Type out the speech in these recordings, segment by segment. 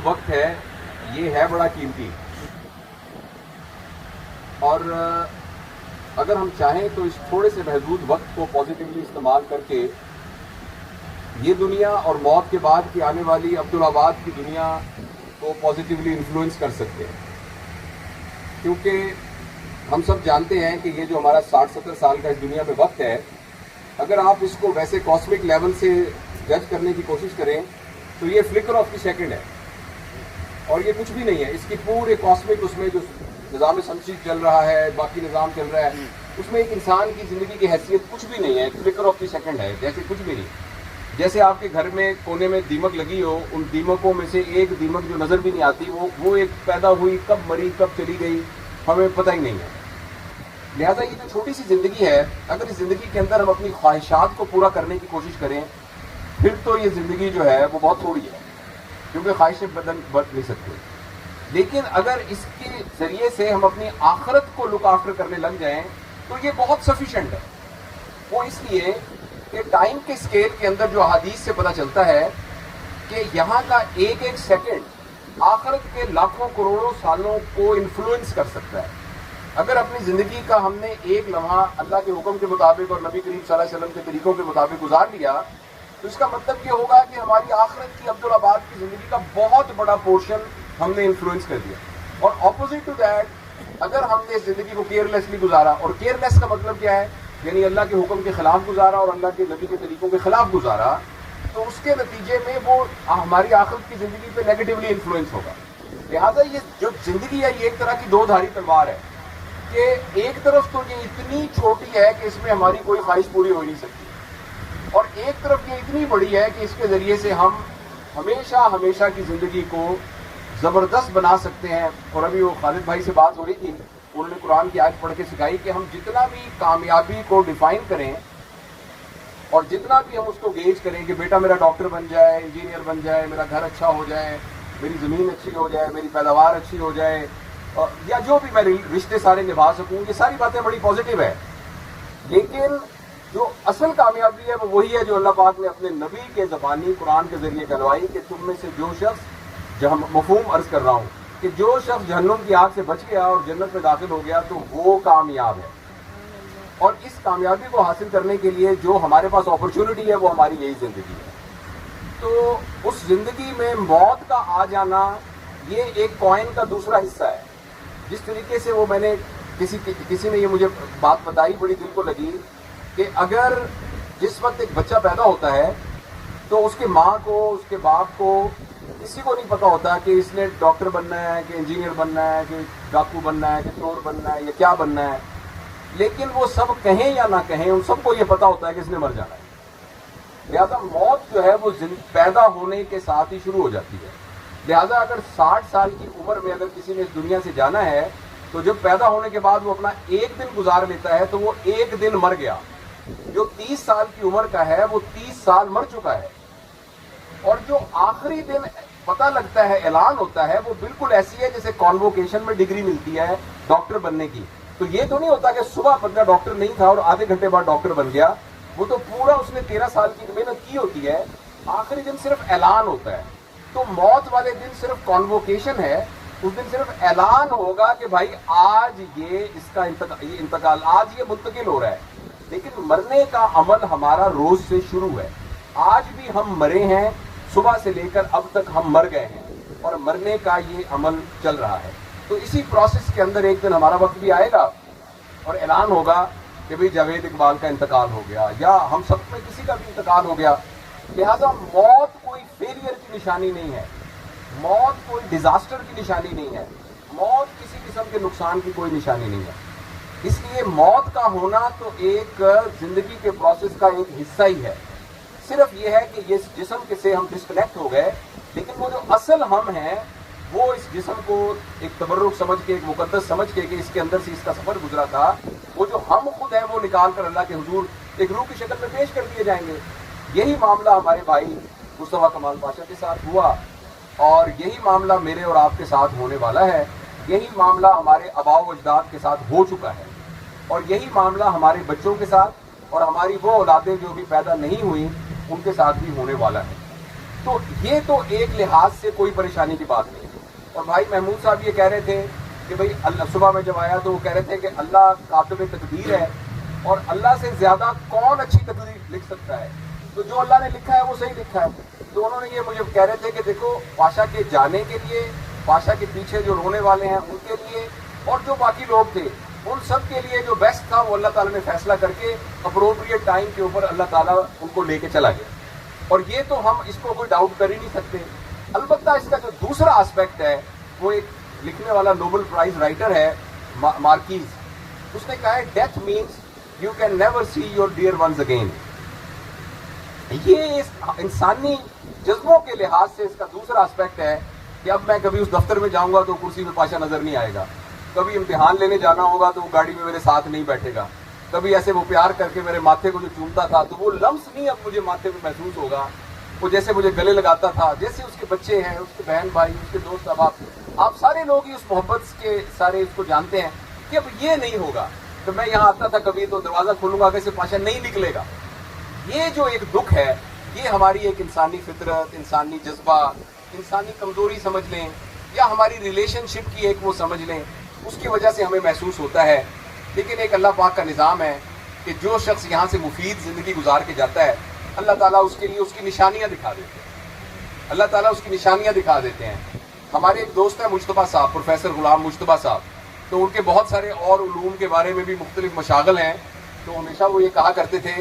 وقت ہے یہ ہے بڑا قیمتی، اور اگر ہم چاہیں تو اس تھوڑے سے محدود وقت کو پازیٹیولی استعمال کر کے یہ دنیا اور موت کے بعد کی آنے والی عبدالآباد کی دنیا کو پازیٹیولی انفلوئنس کر سکتے ہیں. کیونکہ ہم سب جانتے ہیں کہ یہ جو ہمارا 60-70 سال کا اس دنیا میں وقت ہے، اگر آپ اس کو ویسے کاسمک لیول سے جج کرنے کی کوشش کریں تو یہ فلکر آف دی سیکنڈ ہے، اور یہ کچھ بھی نہیں ہے. اس کی پورے کاسمک اس میں جو نظام شمسی چل رہا ہے، باقی نظام چل رہا ہے، اس میں ایک انسان کی زندگی کی حیثیت کچھ بھی نہیں ہے، ایک فلکر آف دی سیکنڈ ہے، جیسے کچھ بھی نہیں. جیسے آپ کے گھر میں کونے میں دیمک لگی ہو، ان دیمکوں میں سے ایک دیمک جو نظر بھی نہیں آتی، وہ ایک پیدا ہوئی، کب مری کب چلی گئی ہمیں پتہ ہی نہیں ہے. لہٰذا یہ جو چھوٹی سی زندگی ہے، اگر اس زندگی کے اندر ہم اپنی خواہشات کو پورا کرنے کی کوشش کریں پھر تو یہ زندگی جو ہے وہ بہت تھوڑی ہے، کیونکہ خواہشیں بدل نہیں سکتی. لیکن اگر اس کے ذریعے سے ہم اپنی آخرت کو لک آفٹر کرنے لگ جائیں تو یہ بہت سفیشینٹ ہے. وہ اس لیے کہ ٹائم کے اسکیل کے اندر جو احادیث سے پتہ چلتا ہے کہ یہاں کا ایک ایک سیکنڈ آخرت کے لاکھوں کروڑوں سالوں کو انفلوئنس کر سکتا ہے. اگر اپنی زندگی کا ہم نے ایک لمحہ اللہ کے حکم کے مطابق اور نبی کریم صلی اللہ علیہ وسلم کے طریقوں کے مطابق گزار لیا تو اس کا مطلب یہ ہوگا کہ ہماری آخرت کی عبدالآباد کی زندگی کا بہت بڑا پورشن ہم نے انفلوئنس کر دیا. اور اپوزٹ ٹو دیٹ، اگر ہم نے زندگی کو کیئرلیسلی گزارا، اور کیئرلیس کا مطلب کیا ہے، یعنی اللہ کے حکم کے خلاف گزارا اور اللہ کے نبی کے طریقوں کے خلاف گزارا، تو اس کے نتیجے میں وہ ہماری آخرت کی زندگی پہ نیگیٹولی انفلوئنس ہوگا. لہٰذا یہ جو زندگی ہے یہ ایک طرح کی دو دھاری تلوار ہے کہ ایک طرف تو یہ اتنی چھوٹی ہے کہ اس میں ہماری کوئی خواہش پوری ہو نہیں سکتی، اور ایک طرف یہ اتنی بڑی ہے کہ اس کے ذریعے سے ہم ہمیشہ ہمیشہ کی زندگی کو زبردست بنا سکتے ہیں. اور ابھی وہ خالد بھائی سے بات ہو رہی تھی، انہوں نے قرآن کی آیت پڑھ کے سکھائی کہ ہم جتنا بھی کامیابی کو ڈیفائن کریں اور جتنا بھی ہم اس کو گیج کریں کہ بیٹا میرا ڈاکٹر بن جائے، انجینئر بن جائے، میرا گھر اچھا ہو جائے، میری زمین اچھی ہو جائے، میری پیداوار اچھی ہو جائے، یا جو بھی میں رشتے سارے نبھا سکوں، یہ ساری باتیں بڑی پازیٹیو ہے. لیکن جو اصل کامیابی ہے وہ وہی ہے جو اللہ پاک نے اپنے نبی کے زبانی قرآن کے ذریعے کہلوائی کہ تم میں سے جو شخص، جو ہم مفہوم عرض کر رہا ہوں، کہ جو شخص جہنم کی آگ سے بچ گیا اور جنت میں داخل ہو گیا تو وہ کامیاب ہے. اور اس کامیابی کو حاصل کرنے کے لیے جو ہمارے پاس اپرچونٹی ہے وہ ہماری یہی زندگی ہے. تو اس زندگی میں موت کا آ جانا یہ ایک کوائن کا دوسرا حصہ ہے. جس طریقے سے وہ میں نے کسی نے یہ مجھے بات بتائی، بڑی دل کو لگی، کہ اگر جس وقت ایک بچہ پیدا ہوتا ہے تو اس کے ماں کو، اس کے باپ کو، کسی کو نہیں پتا ہوتا کہ اس نے ڈاکٹر بننا ہے کہ انجینئر بننا ہے کہ ڈاکو بننا ہے کہ چور بننا ہے یا کیا بننا ہے. لیکن وہ سب کہیں یا نہ کہیں ان سب کو یہ پتا ہوتا ہے کہ اس نے مر جانا ہے. لہٰذا موت جو ہے وہ پیدا ہونے کے ساتھ ہی شروع ہو جاتی ہے. لہٰذا اگر 60 سال کی عمر میں اگر کسی نے اس دنیا سے جانا ہے تو جب پیدا ہونے کے بعد وہ اپنا ایک دن گزار لیتا ہے تو وہ ایک دن مر گیا. جو 30 سال کی عمر کا ہے وہ 30 سال مر چکا ہے. اور جو آخری دن پتہ لگتا ہے، اعلان ہوتا ہے، وہ بالکل ایسی ہے جیسے کانووکیشن میں ڈگری ملتی ہے ڈاکٹر بننے کی. تو یہ تو نہیں ہوتا کہ صبح بندہ ڈاکٹر نہیں تھا اور آدھے گھنٹے بعد ڈاکٹر بن گیا. وہ تو پورا اس نے 13 سال کی محنت کی ہوتی ہے. آخری دن صرف اعلان ہوتا ہے. تو موت والے دن صرف کانووکیشن ہے، اس دن صرف اعلان ہوگا کہ بھائی آج یہ اس کا انتقال، آج یہ منتقل ہو رہا ہے. لیکن مرنے کا عمل ہمارا روز سے شروع ہے. آج بھی ہم مرے ہیں، صبح سے لے کر اب تک ہم مر گئے ہیں، اور مرنے کا یہ عمل چل رہا ہے. تو اسی پروسیس کے اندر ایک دن ہمارا وقت بھی آئے گا اور اعلان ہوگا کہ بھئی جاوید اقبال کا انتقال ہو گیا، یا ہم سب میں کسی کا بھی انتقال ہو گیا. لہذا موت کوئی فیلئر کی نشانی نہیں ہے، موت کوئی ڈیزاسٹر کی نشانی نہیں ہے، موت کسی قسم کے نقصان کی کوئی نشانی نہیں ہے. اس لیے موت کا ہونا تو ایک زندگی کے پروسیس کا ایک حصہ ہی ہے. صرف یہ ہے کہ یہ جسم سے ہم ڈسکنیکٹ ہو گئے، لیکن وہ جو اصل ہم ہیں وہ اس جسم کو ایک تبرک سمجھ کے، ایک مقدس سمجھ کے کہ اس کے اندر سے اس کا سفر گزرا تھا، وہ جو ہم خود ہیں وہ نکال کر اللہ کے حضور ایک روح کی شکل میں پیش کر دیے جائیں گے. یہی معاملہ ہمارے بھائی مصطفیٰ کمال پاشا کے ساتھ ہوا، اور یہی معاملہ میرے اور آپ کے ساتھ ہونے والا ہے. یہی معاملہ ہمارے آباء و اجداد کے ساتھ ہو چکا ہے، اور یہی معاملہ ہمارے بچوں کے ساتھ اور ہماری وہ اولادیں جو بھی پیدا نہیں ہوئیں ان کے ساتھ بھی ہونے والا ہے. تو یہ تو ایک لحاظ سے کوئی پریشانی کی بات نہیں ہے. اور بھائی محمود صاحب یہ کہہ رہے تھے کہ بھائی اللہ، صبح میں جب آیا تو وہ کہہ رہے تھے کہ اللہ کاتب تقدیر ہے اور اللہ سے زیادہ کون اچھی تقدیر لکھ سکتا ہے، تو جو اللہ نے لکھا ہے وہ صحیح لکھا ہے. تو انہوں نے یہ مجھے کہہ رہے تھے کہ دیکھو پاشا کے جانے کے لیے، پاشا کے پیچھے جو رونے والے ہیں ان کے لیے، اور جو باقی لوگ تھے ان سب کے لیے جو بیسٹ تھا وہ اللہ تعالیٰ نے فیصلہ کر کے اپروپریٹ ٹائم کے اوپر اللہ تعالیٰ ان کو لے کے چلا گیا. اور یہ تو ہم اس کو کوئی ڈاؤٹ کر ہی نہیں سکتے. البتہ اس کا جو دوسرا آسپیکٹ ہے وہ ایک لکھنے والا نوبل پرائز رائٹر ہے مارکیز، اس نے کہا ہے death means you can never see your dear ones again. یہ اس انسانی جذبوں کے لحاظ سے اس کا دوسرا آسپیکٹ ہے کہ اب میں کبھی اس دفتر میں جاؤں گا تو کرسی میں پاشا نظر نہیں آئے گا، کبھی امتحان لینے جانا ہوگا تو وہ گاڑی میں میرے ساتھ نہیں بیٹھے گا، کبھی ایسے وہ پیار کر کے میرے ماتھے کو جو چومتا تھا تو وہ لمس نہیں اب مجھے ماتھے میں محسوس ہوگا، وہ جیسے مجھے گلے لگاتا تھا، جیسے اس کے بچے ہیں، اس کے بہن بھائی، اس کے دوست احباب، آپ سارے لوگ ہی اس محبت کے سارے اس کو جانتے ہیں کہ اب یہ نہیں ہوگا. تو میں یہاں آتا تھا کبھی تو دروازہ کھولوں گا کیسے پاشا نہیں نکلے گا. یہ جو ایک دکھ ہے یہ ہماری ایک انسانی فطرت، انسانی جذبہ، انسانی کمزوری سمجھ لیں یا ہماری ریلیشن شپ کی ایک وہ سمجھ لیں، اس کی وجہ سے ہمیں محسوس ہوتا ہے. لیکن ایک اللہ پاک کا نظام ہے کہ جو شخص یہاں سے مفید زندگی گزار کے جاتا ہے اللہ تعالیٰ اس کے لیے اس کی نشانیاں دکھا دیتے ہیں، اللہ تعالیٰ اس کی نشانیاں دکھا دیتے ہیں. ہمارے ایک دوست ہیں مجتبیٰ صاحب، پروفیسر غلام مجتبیٰ صاحب، تو ان کے بہت سارے اور علوم کے بارے میں بھی مختلف مشاغل ہیں. تو ہمیشہ وہ یہ کہا کرتے تھے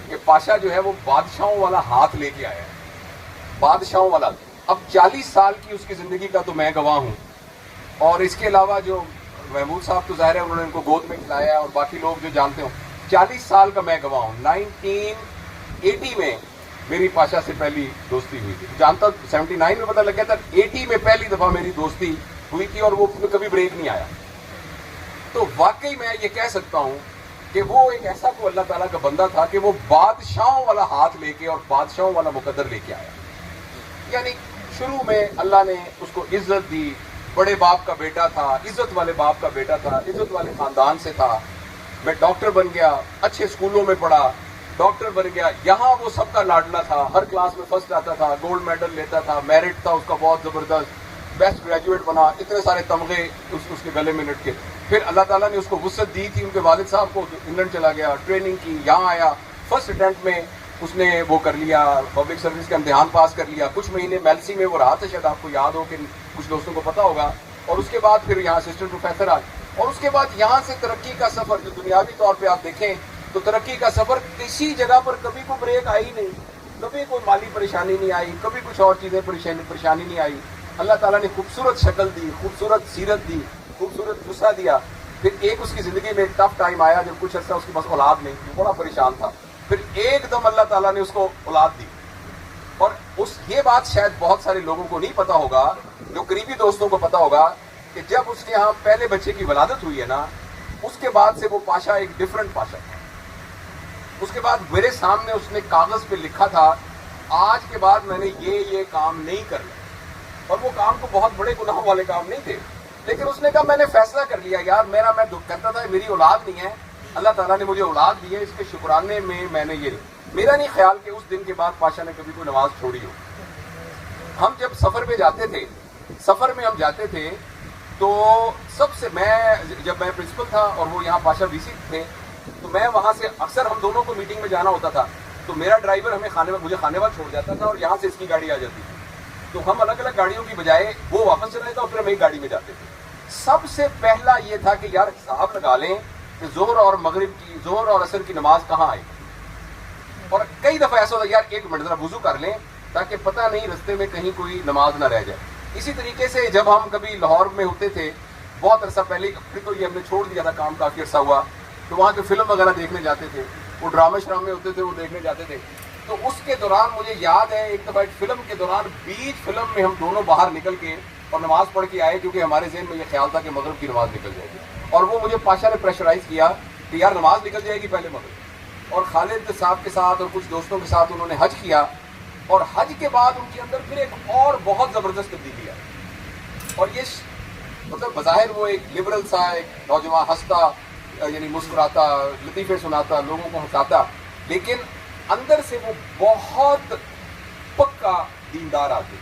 کہ پاشا جو ہے وہ بادشاہوں والا ہاتھ لے کے آیا ہے، بادشاہوں والا. اب 40 سال کی اس کی زندگی کا تو میں گواہ ہوں، اور اس کے علاوہ جو محمود صاحب تو ظاہر ہے انہوں نے ان کو گود میں کھلایا اور باقی لوگ جو جانتے ہوں، 40 سال کا میں گواہ ہوں. 1980 میں میری پاشا سے پہلی دوستی ہوئی تھی، جانتا 79 میں پتہ لگ گیا تھا، 80 میں پہلی دفعہ میری دوستی ہوئی تھی اور وہ کبھی بریک نہیں آیا. تو واقعی میں یہ کہہ سکتا ہوں کہ وہ ایک ایسا کوئی اللہ تعالیٰ کا بندہ تھا کہ وہ بادشاہوں والا ہاتھ لے کے اور بادشاہوں والا مقدر لے کے آیا. یعنی شروع میں اللہ نے اس کو عزت دی، بڑے باپ کا بیٹا تھا، عزت والے باپ کا بیٹا تھا، عزت والے خاندان سے تھا. میں ڈاکٹر بن گیا، اچھے اسکولوں میں پڑھا، ڈاکٹر بن گیا. یہاں وہ سب کا لاڈلا تھا، ہر کلاس میں فرسٹ آتا تھا، گولڈ میڈل لیتا تھا، میرٹ تھا اس کا بہت زبردست، بیسٹ گریجویٹ بنا، اتنے سارے تمغے اس کے گلے میں لٹ کے. پھر اللہ تعالیٰ نے اس کو وسعت دی تھی، ان کے والد صاحب کو انگلینڈ چلا گیا، ٹریننگ کی، یہاں آیا، فرسٹ اٹیمپٹ میں اس نے وہ کر لیا، پبلک سروس کا امتحان پاس کر لیا. کچھ مہینے میلسی میں وہ رہا تھا، شاید آپ کو یاد ہو کہ کچھ دوستوں کو پتا ہوگا. اور اس کے بعد پھر یہاں اسسٹنٹ پروفیسر آئے، اور اس کے بعد یہاں سے ترقی کا سفر جو دنیاوی طور پہ آپ دیکھیں تو ترقی کا سفر کسی جگہ پر کبھی کوئی بریک آئی نہیں، کبھی کوئی مالی پریشانی نہیں آئی، کبھی کچھ اور چیزیں پریشانی نہیں آئی. اللہ تعالیٰ نے خوبصورت شکل دی، خوبصورت سیرت دی، خوبصورت غصہ دیا. پھر ایک اس کی زندگی میں ایک ٹف ٹائم آیا جب کچھ عرصہ اس کے پاس اولاد نہیں تھی، بڑا پریشان تھا. پھر ایک دم اللہ تعالیٰ نے اس کو اولاد دی. اور یہ بات شاید بہت سارے لوگوں کو نہیں پتا ہوگا، جو قریبی دوستوں کو پتا ہوگا کہ جب اس کے ہاں پہلے بچے کی ولادت ہوئی ہے نا، اس کے بعد سے وہ پاشا ایک ڈیفرنٹ پاشا تھا. اس کے بعد میرے سامنے اس نے کاغذ پہ لکھا تھا آج کے بعد میں نے یہ کام نہیں کرنا. اور وہ کام کو بہت بڑے گناہوں والے کام نہیں تھے، لیکن اس نے کہا میں نے فیصلہ کر لیا یار، میں دکھ کرتا تھا میری اولاد نہیں ہے، اللہ تعالیٰ نے مجھے اولاد دی ہے، اس کے شکرانے میں نے یہ میرا نہیں خیال کہ اس دن کے بعد پاشا نے کبھی کوئی نماز چھوڑی ہو. ہم جب سفر میں جاتے تھے تو سب سے جب میں پرنسپل تھا اور وہ یہاں پاشا وی سی تھے، تو میں وہاں سے اکثر ہم دونوں کو میٹنگ میں جانا ہوتا تھا، تو میرا ڈرائیور مجھے خانے والا چھوڑ جاتا تھا اور یہاں سے اس کی گاڑی آ جاتی تھی. تو ہم الگ الگ گاڑیوں کی بجائے وہ واپس چلا جاتا اور پھر ہم ایک گاڑی میں جاتے تھے. سب سے پہلا یہ تھا کہ یار حساب لگا لیں کہ ظہر اور عصر کی نماز کہاں آئی. اور کئی دفعہ ایسا ہوتا ہے یار ایک منٹ ذرا وضو کر لیں تاکہ پتہ نہیں رستے میں کہیں کوئی نماز نہ رہ جائے. اسی طریقے سے جب ہم کبھی لاہور میں ہوتے تھے بہت عرصہ پہلے، پھر تو یہ ہم نے چھوڑ دیا تھا کام، کافی عرصہ ہوا، تو وہاں کے فلم وغیرہ دیکھنے جاتے تھے، وہ ڈرامے ہوتے تھے وہ دیکھنے جاتے تھے. تو اس کے دوران مجھے یاد ہے ایک دفعہ فلم کے دوران بیچ فلم میں ہم دونوں باہر نکل کے اور نماز پڑھ کے آئے، کیونکہ ہمارے ذہن میں یہ خیال تھا کہ مغرب کی نماز نکل جائے گی. اور وہ مجھے پاشا نے پریشرائز کیا کہ یار نماز نکل جائے گی پہلے مغرب. اور خالد صاحب کے ساتھ اور کچھ دوستوں کے ساتھ انہوں نے حج کیا، اور حج کے بعد ان کے اندر پھر ایک اور بہت زبردست تبدیلی آئی. اور یہ مطلب بظاہر وہ ایک لبرل سا ایک نوجوان ہنستا، یعنی مسکراتا، لطیفے سناتا، لوگوں کو ہنساتا، لیکن اندر سے وہ بہت پکا دیندار آدمی.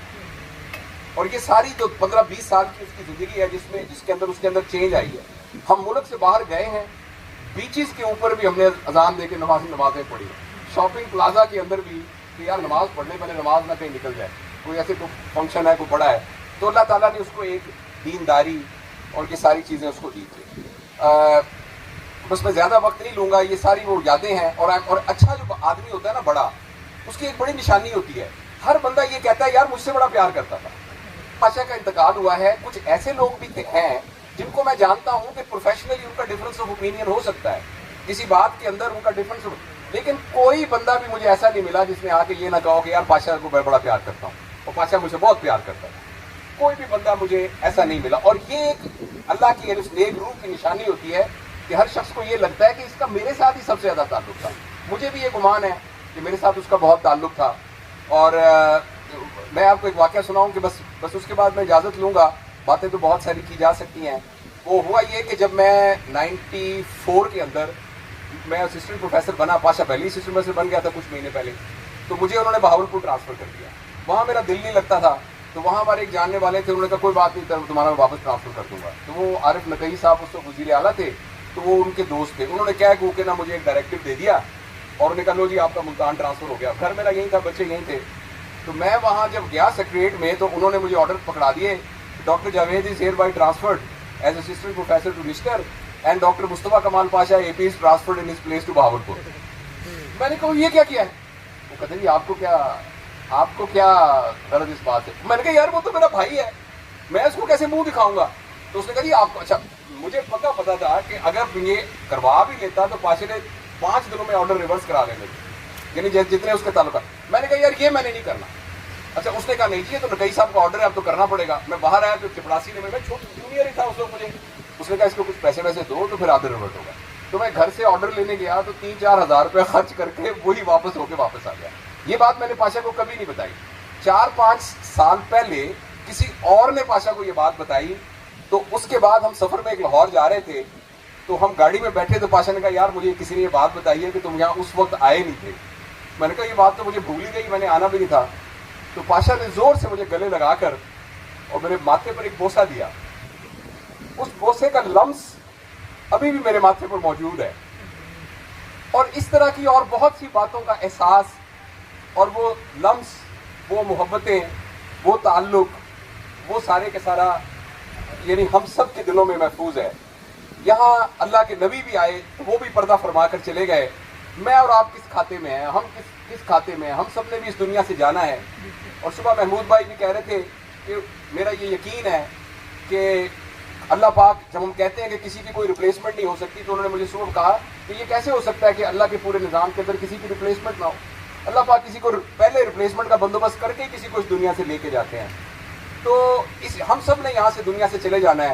اور یہ ساری جو 15-20 سال کی اس کی زندگی ہے جس کے اندر چینج آئی ہے. ہم ملک سے باہر گئے ہیں, بیچز کے اوپر بھی ہم نے اذان دے کے نمازیں پڑھی ہیں, شاپنگ پلازا کے اندر بھی کہ یار نماز پڑھنے پہلے نماز نہ کہیں نکل جائے, کوئی ایسے کوئی فنکشن ہے, کوئی بڑا ہے, تو اللہ تعالیٰ نے اس کو ایک دینداری اور یہ ساری چیزیں اس کو دی تھی. بس میں زیادہ وقت نہیں لوں گا, یہ ساری وہ یادیں ہیں. اور اچھا جو آدمی ہوتا ہے نا, بڑا, اس کی ایک بڑی نشانی ہوتی ہے, ہر بندہ یہ کہتا ہے یار مجھ سے بڑا پیار کرتا تھا. پاشا کا انتقال ہوا ہے, کچھ ایسے لوگ بھی ہیں جن کو میں جانتا ہوں کہ پروفیشنلی ان کا ڈفرینس آف اوپینین ہو سکتا ہے, کسی بات کے اندر ان کا ڈفرینس, لیکن کوئی بندہ بھی مجھے ایسا نہیں ملا جس نے آ کے یہ نہ کہو کہ یار پاشا کو میں بڑا پیار کرتا ہوں اور پاشا مجھے بہت پیار کرتا ہے. کوئی بھی بندہ مجھے ایسا نہیں ملا. اور یہ ایک اللہ کی اس نیک روح کی نشانی ہوتی ہے کہ ہر شخص کو یہ لگتا ہے کہ اس کا میرے ساتھ ہی سب سے زیادہ تعلق تھا. مجھے بھی یہ گمان ہے کہ میرے ساتھ اس کا بہت تعلق تھا. اور میں آپ کو ایک واقعہ سناؤں کہ بس اس کے بعد میں اجازت لوں گا. باتیں تو بہت ساری کی جا سکتی ہیں. وہ ہوا یہ کہ جب میں 94 کے اندر میں اسسٹنٹ پروفیسر بنا, پاشا پہلی اسسٹنٹ پروفیسر بن گیا تھا کچھ مہینے پہلے, تو مجھے انہوں نے بہاولپور ٹرانسفر کر دیا. وہاں میرا دل نہیں لگتا تھا, تو وہاں ہمارے ایک جاننے والے تھے, انہوں نے کہا کوئی بات نہیں تمہارا میں واپس ٹرانسفر کر دوں گا. تو وہ عارف نقی صاحب اس وقت وزیر اعلیٰ تھے, تو وہ ان کے دوست تھے. انہوں نے کیا کہ نا مجھے ایک ڈائریکٹو دے دیا اور انہوں نے کہا لو جی آپ کا ملتان ٹرانسفر ہو گیا. گھر میرا یہیں تھا, بچے یہیں تھے. تو میں وہاں جب گیا سیکریٹ میں, تو انہوں نے مجھے آرڈر پکڑا دیے, doctor Javed is here by transferred as assistant professor to رشتر and doctor Mustafa Kamal Pasha A P is transferred in his place to Bahawalpur. میں نے کہا یہ کیا ہے؟ وہ کہتے ہیں آپ کو کیا غرض اس بات ہے؟ میں نے کہا یار وہ تو میرا بھائی ہے, میں اس کو کیسے منہ دکھاؤں گا؟ تو اس نے کہا جی آپ کو, اچھا مجھے پتا تھا کہ اگر یہ کروا بھی لیتا تو پاشا نے 5 دنوں میں آرڈر ریورس کرا لینے, یعنی جتنے اس کے تعلقات. میں نے کہا یار یہ میں نے نہیں کرنا. اچھا اس نے کہا نہیں جی یہ تو نقی صاحب کا آرڈر ہے, اب تو کرنا پڑے گا. میں باہر آیا تو چپڑاسی نے, میں چھوٹا جونیئر ہی تھا اس وقت, مجھے اس نے کہا اس کو کچھ پیسے ویسے دو تو پھر آرڈر ریورٹ ہوگا. تو میں گھر سے آرڈر لینے گیا تو 3-4 ہزار روپے خرچ کر کے وہی واپس آ گیا. یہ بات میں نے پاشا کو کبھی نہیں بتائی. 4-5 سال پہلے کسی اور نے پاشا کو یہ بات بتائی. تو اس کے بعد ہم سفر میں ایک لاہور جا رہے تھے, تو ہم گاڑی میں بیٹھے, تو پاشا نے کہا یار مجھے کسی نے یہ بات بتائی ہے کہ تم یہاں اس وقت آئے نہیں تھے. میں نے کہا یہ بات تو مجھے بھول ہی گئی, میں نے آنا بھی نہیں تھا. تو پاشا نے زور سے مجھے گلے لگا کر اور میرے ماتھے پر ایک بوسہ دیا. اس بوسے کا لمس ابھی بھی میرے ماتھے پر موجود ہے. اور اس طرح کی اور بہت سی باتوں کا احساس, اور وہ لمس, وہ محبتیں, وہ تعلق, وہ سارے کے سارا یعنی ہم سب کے دلوں میں محفوظ ہے. یہاں اللہ کے نبی بھی آئے, وہ بھی پردہ فرما کر چلے گئے. میں اور آپ کس کھاتے میں ہیں, ہم کس کھاتے میں ہیں, ہم سب نے بھی اس دنیا سے جانا ہے. اور صبح محمود بھائی بھی کہہ رہے تھے کہ میرا یہ یقین ہے کہ اللہ پاک, جب ہم کہتے ہیں کہ کسی کی کوئی ریپلیسمنٹ نہیں ہو سکتی, تو انہوں نے مجھے صبح کہا کہ یہ کیسے ہو سکتا ہے کہ اللہ کے پورے نظام کے اندر کسی کی ریپلیسمنٹ نہ ہو. اللہ پاک کسی کو پہلے ریپلیسمنٹ کا بندوبست کر کے کسی کو اس دنیا سے لے کے جاتے ہیں. تو ہم سب نے یہاں سے دنیا سے چلے جانا ہے.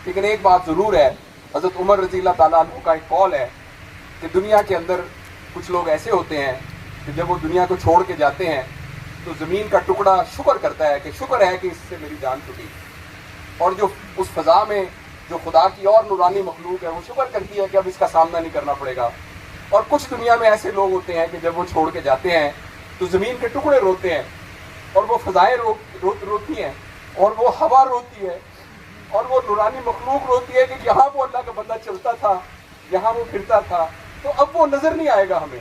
لیکن ایک بات ضرور ہے, حضرت عمر رضی اللہ تعالیٰ عنہ کا ایک قول ہے کہ دنیا کے اندر کچھ لوگ ایسے ہوتے ہیں کہ جب وہ دنیا کو چھوڑ کے جاتے ہیں تو زمین کا ٹکڑا شکر کرتا ہے کہ شکر ہے کہ اس سے میری جان چھوٹی. اور جو اس فضا میں جو خدا کی اور نورانی مخلوق ہے, وہ شکر کرتی ہے کہ اب اس کا سامنا نہیں کرنا پڑے گا. اور کچھ دنیا میں ایسے لوگ ہوتے ہیں کہ جب وہ چھوڑ کے جاتے ہیں تو زمین کے ٹکڑے روتے ہیں, اور وہ فضائیں روتی ہیں, اور وہ ہوا روتی ہے, اور وہ نورانی مخلوق روتی ہے کہ یہاں وہ اللہ کا بندہ چلتا تھا, یہاں وہ پھرتا تھا, تو اب وہ نظر نہیں آئے گا ہمیں.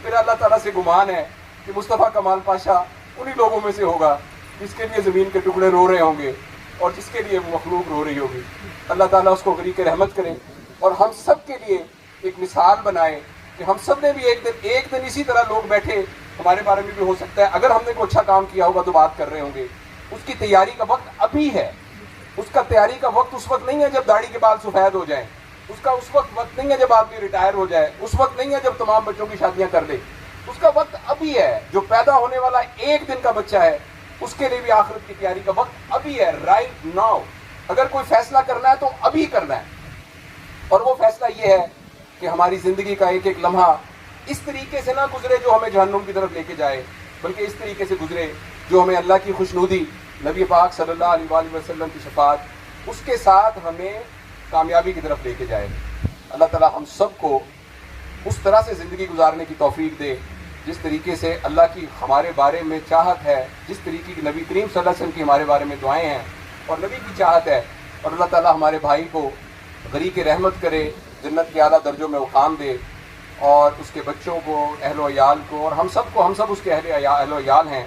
میرا اللہ تعالیٰ سے گمان ہے کہ مصطفیٰ کمال پاشا انہی لوگوں میں سے ہوگا جس کے لیے زمین کے ٹکڑے رو رہے ہوں گے, اور جس کے لیے وہ مخلوق رو رہی ہوگی. اللہ تعالیٰ اس کو غریق رحمت کرے, اور ہم سب کے لیے ایک مثال بنائے کہ ہم سب نے بھی ایک دن اسی طرح لوگ بیٹھے, ہمارے بارے میں بھی ہو سکتا ہے اگر ہم نے کوئی اچھا کام کیا ہوگا تو بات کر رہے ہوں گے. اس کی تیاری کا وقت ابھی ہے. اس کا تیاری کا وقت اس وقت نہیں ہے جب داڑھی کے بال سفید ہو جائیں, اس کا اس وقت نہیں ہے جب آدمی ریٹائر ہو جائے, اس وقت نہیں ہے جب تمام بچوں کی شادیاں کر دے. اس کا وقت ابھی ہے. جو پیدا ہونے والا ایک دن کا بچہ ہے اس کے لیے بھی آخرت کی تیاری کا وقت ابھی ہے, رائٹ ناؤ. اگر کوئی فیصلہ کرنا ہے تو ابھی کرنا ہے. اور وہ فیصلہ یہ ہے کہ ہماری زندگی کا ایک ایک لمحہ اس طریقے سے نہ گزرے جو ہمیں جہنم کی طرف لے کے جائے, بلکہ اس طریقے سے گزرے جو ہمیں اللہ کی خوشنودی, نبی پاک صلی اللہ علیہ وآلہ وسلم کی شفاعت, اس کے ساتھ ہمیں کامیابی کی طرف لے کے جائے. اللہ تعالی ہم سب کو اس طرح سے زندگی گزارنے کی توفیق دے جس طریقے سے اللہ کی ہمارے بارے میں چاہت ہے، جس طریقے کی نبی کریم صلی اللہ علیہ وسلم کی ہمارے بارے میں دعائیں ہیں اور نبی کی چاہت ہے، اور اللہ تعالیٰ ہمارے بھائی کو غریق رحمت کرے، جنت کے اعلیٰ درجوں میں مقام دے، اور اس کے بچوں کو، اہل و عیال کو، اور ہم سب اس کے اہل و عیال ہیں،